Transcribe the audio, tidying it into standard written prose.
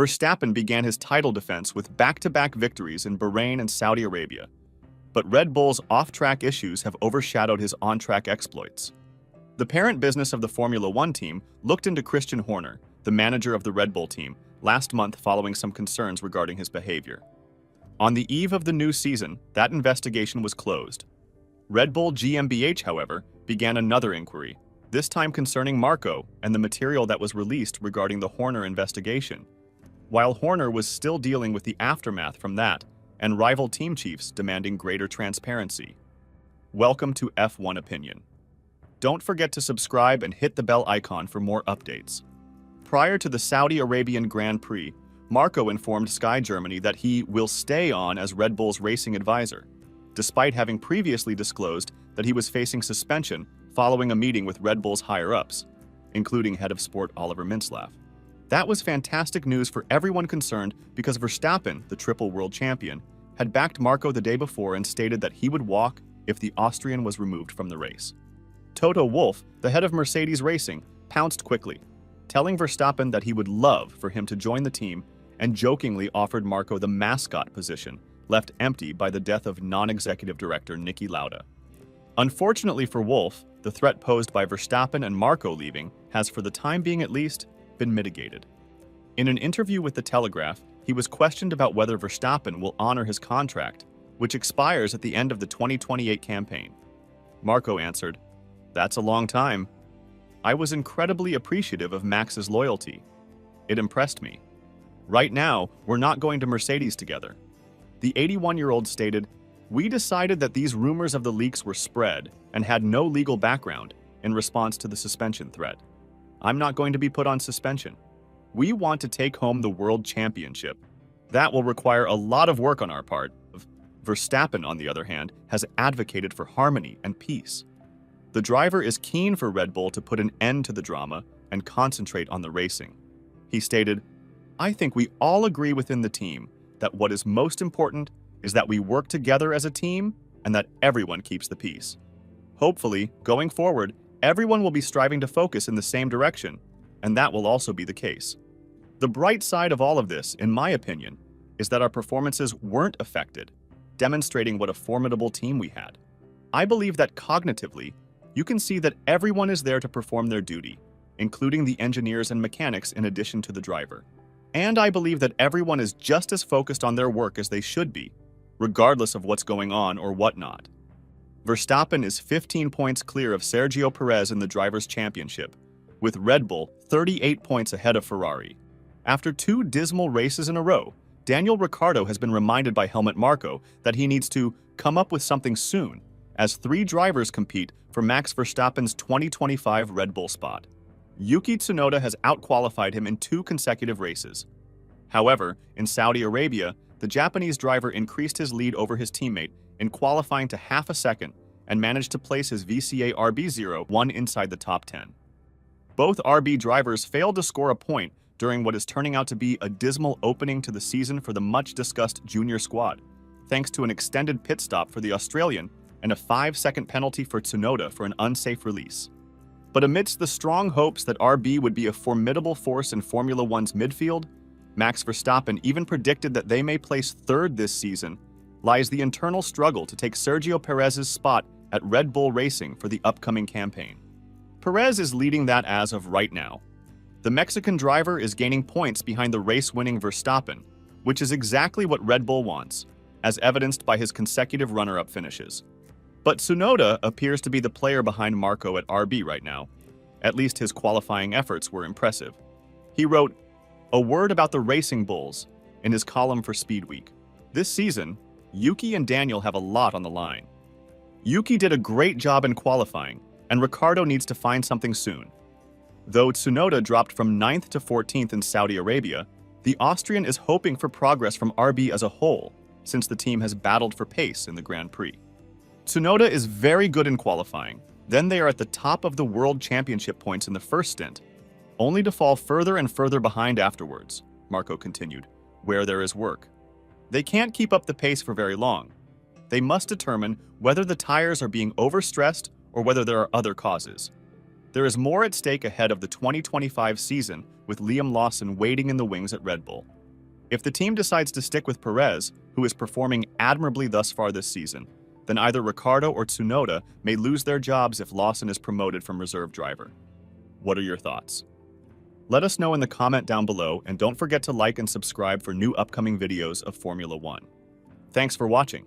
Verstappen began his title defense with back-to-back victories in Bahrain and Saudi Arabia, but Red Bull's off-track issues have overshadowed his on-track exploits. The parent business of the Formula One team looked into Christian Horner, the manager of the Red Bull team, last month following some concerns regarding his behavior. On the eve of the new season, that investigation was closed. Red Bull GmbH, however, began another inquiry, this time concerning Marko and the material that was released regarding the Horner investigation. While Horner was still dealing with the aftermath from that, and rival team chiefs demanding greater transparency. Welcome to F1 Opinion. Don't forget to subscribe and hit the bell icon for more updates. Prior to the Saudi Arabian Grand Prix, Marko informed Sky Germany that he will stay on as Red Bull's racing advisor, despite having previously disclosed that he was facing suspension following a meeting with Red Bull's higher-ups, including head of sport Oliver Mintzlaff. That was fantastic news for everyone concerned because Verstappen, the triple world champion, had backed Marko the day before and stated that he would walk if the Austrian was removed from the race. Toto Wolff, the head of Mercedes Racing, pounced quickly, telling Verstappen that he would love for him to join the team and jokingly offered Marko the mascot position, left empty by the death of non-executive director Niki Lauda. Unfortunately for Wolff, the threat posed by Verstappen and Marko leaving has, for the time being at least, been mitigated. In an interview with The Telegraph, he was questioned about whether Verstappen will honor his contract, which expires at the end of the 2028 campaign. Marko answered, "That's a long time. I was incredibly appreciative of Max's loyalty. It impressed me. Right now, we're not going to Mercedes together." The 81-year-old stated, "We decided that these rumors of the leaks were spread and had no legal background in response to the suspension threat. I'm not going to be put on suspension. We want to take home the World Championship. That will require a lot of work on our part." Verstappen, on the other hand, has advocated for harmony and peace. The driver is keen for Red Bull to put an end to the drama and concentrate on the racing. He stated, "I think we all agree within the team that what is most important is that we work together as a team and that everyone keeps the peace. Hopefully, going forward, everyone will be striving to focus in the same direction, and that will also be the case." The bright side of all of this, in my opinion, is that our performances weren't affected, demonstrating what a formidable team we had. I believe that cognitively, you can see that everyone is there to perform their duty, including the engineers and mechanics in addition to the driver. And I believe that everyone is just as focused on their work as they should be, regardless of what's going on or whatnot. Verstappen is 15 points clear of Sergio Perez in the Drivers' Championship, with Red Bull 38 points ahead of Ferrari. After two dismal races in a row, Daniel Ricciardo has been reminded by Helmut Marko that he needs to come up with something soon, as three drivers compete for Max Verstappen's 2025 Red Bull spot. Yuki Tsunoda has outqualified him in two consecutive races. However, in Saudi Arabia, the Japanese driver increased his lead over his teammate in qualifying to half a second and managed to place his VCA RB01 inside the top 10. Both RB drivers failed to score a point during what is turning out to be a dismal opening to the season for the much-discussed junior squad, thanks to an extended pit stop for the Australian and a 5-second penalty for Tsunoda for an unsafe release. But amidst the strong hopes that RB would be a formidable force in Formula One's midfield, Max Verstappen even predicted that they may place third this season, lies the internal struggle to take Sergio Perez's spot at Red Bull Racing for the upcoming campaign. Perez is leading that as of right now. The Mexican driver is gaining points behind the race-winning Verstappen, which is exactly what Red Bull wants, as evidenced by his consecutive runner-up finishes. But Tsunoda appears to be the player behind Marko at RB right now. At least his qualifying efforts were impressive. He wrote, "A word about the Racing Bulls," in his column for Speed Week. This season, Yuki and Daniel have a lot on the line. Yuki did a great job in qualifying, and Ricciardo needs to find something soon. Though Tsunoda dropped from 9th to 14th in Saudi Arabia, the Austrian is hoping for progress from RB as a whole, since the team has battled for pace in the Grand Prix. Tsunoda is very good in qualifying, then they are at the top of the World Championship points in the first stint, only to fall further and further behind afterwards, Marko continued, where there is work. They can't keep up the pace for very long. They must determine whether the tires are being overstressed or whether there are other causes. There is more at stake ahead of the 2025 season, with Liam Lawson waiting in the wings at Red Bull. If the team decides to stick with Perez, who is performing admirably thus far this season, then either Ricciardo or Tsunoda may lose their jobs if Lawson is promoted from reserve driver. What are your thoughts? Let us know in the comment down below, and don't forget to like and subscribe for new upcoming videos of Formula One. Thanks for watching.